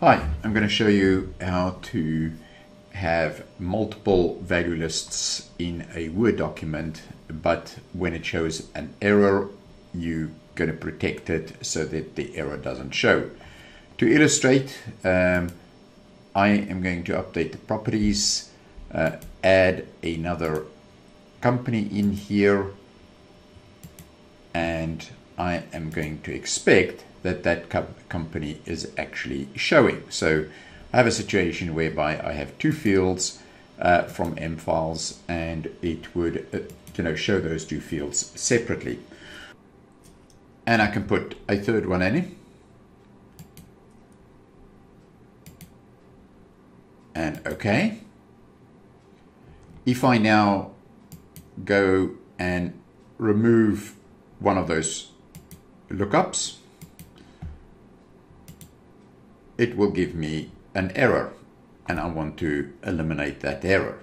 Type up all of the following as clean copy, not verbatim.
Hi, I'm going to show you how to have multiple value lists in a Word document, but when it shows an error, you're going to protect it so that the error doesn't show. To illustrate, I am going to update the properties, add another company in here, and I am going to expect that company is actually showing. So I have a situation whereby I have two fields from M files, and it would show those two fields separately. And I can put a third one in. And OK. If I now go and remove one of those lookups, it will give me an error, and I want to eliminate that error.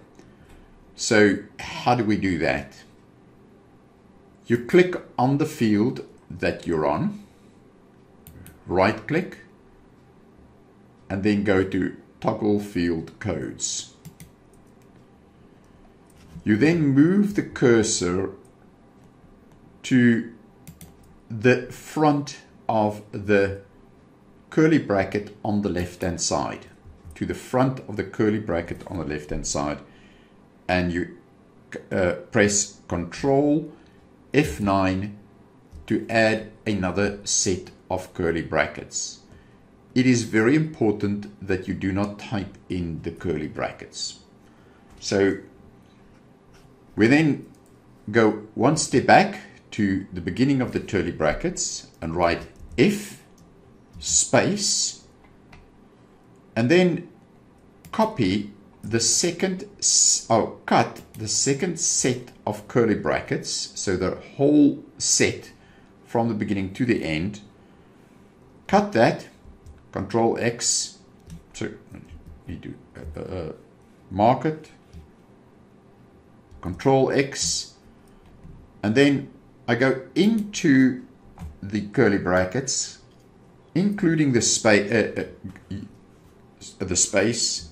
So how do we do that? You click on the field that you're on, right click, and then go to toggle field codes. You then move the cursor to the front of the curly bracket on the left hand side, to the front of the curly bracket on the left hand side, and you press Ctrl F9 to add another set of curly brackets. It is very important that you do not type in the curly brackets. So we then go one step back to the beginning of the curly brackets and write F space, and then copy the second, cut the second set of curly brackets, so the whole set from the beginning to the end. Cut that, Control X, so need to mark it, Control X, and then I go into the curly brackets, including the space,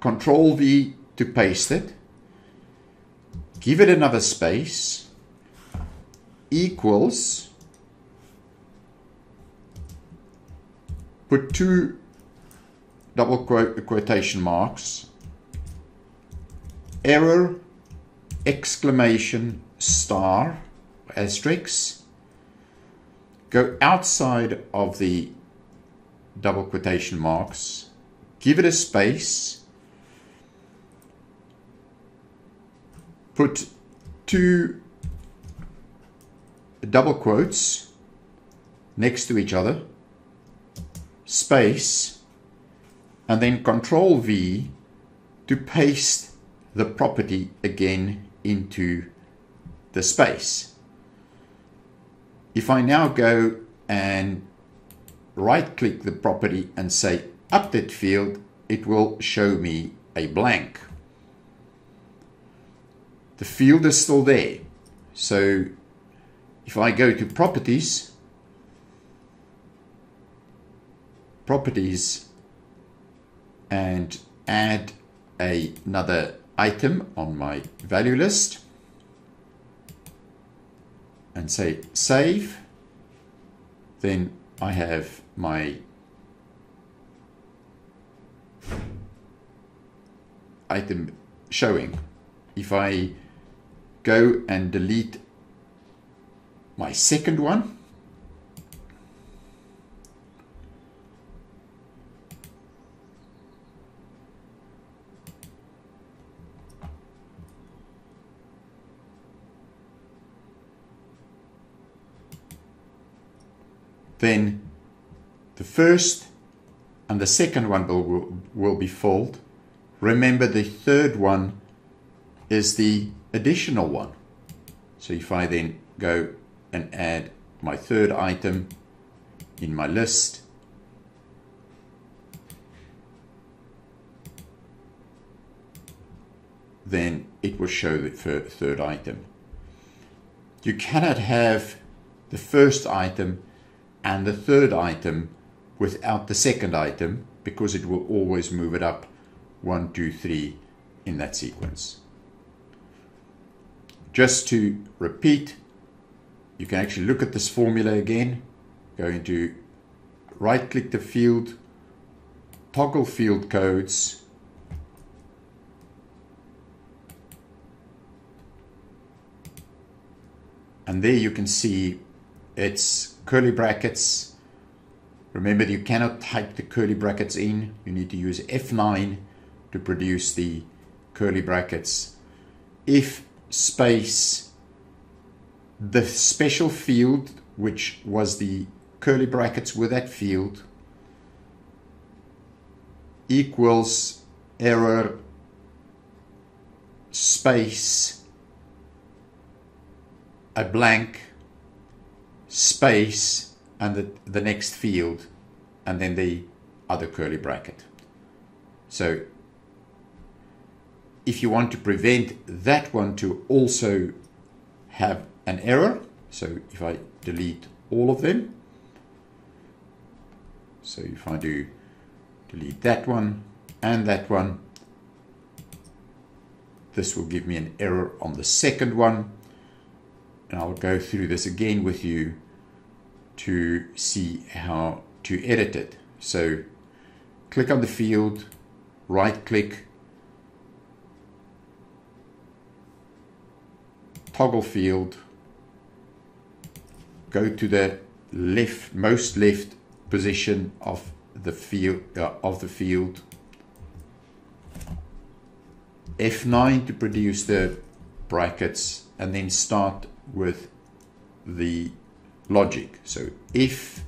Control V to paste it, give it another space, equals, put two double quotation marks, error, exclamation, star, asterisk, go outside of the double quotation marks, give it a space, put two double quotes next to each other, space, and then Control V to paste the property again into the space. If I now go and right click the property and say update field, it will show me a blank. The field is still there. So if I go to properties, and add another item on my value list and say save, then I have my item showing. If I go and delete my second one, then the first and the second one will be filled. Remember, the third one is the additional one. So if I then go and add my third item in my list, then it will show the third item. You cannot have the first item and the third item without the second item, because it will always move it up 1, 2, 3 in that sequence. Just to repeat, you can actually look at this formula again. Go into right click the field, toggle field codes, and there you can see it's curly brackets. Remember, you cannot type the curly brackets in. You need to use F9 to produce the curly brackets. If space, the special field, which was the curly brackets with that field, equals error space a blank space and the next field, and then the other curly bracket. So if you want to prevent that one to also have an error, so if I delete all of them, so if I do delete that one and that one, this will give me an error on the second one, and I'll go through this again with you to see how to edit it. So click on the field, right click, toggle field, go to the left, most left position of the field, F9 to produce the brackets, and then start with the logic. So if,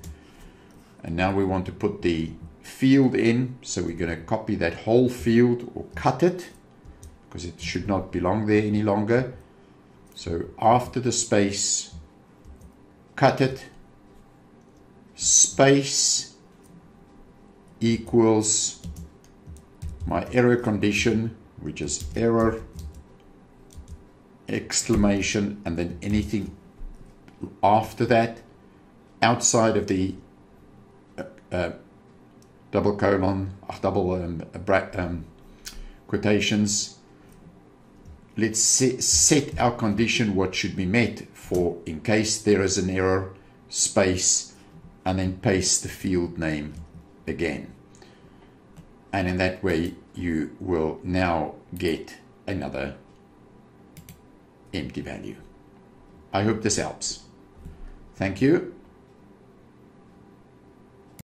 and now we want to put the field in, so we're going to copy that whole field or cut it because it should not belong there any longer. So after the space, cut it, space equals my error condition, which is error, exclamation, and then anything after that outside of the double colon, quotations. Let's set our condition what should be met for in case there is an error, space, and then paste the field name again. And in that way you will now get another empty value. I hope this helps. Thank you.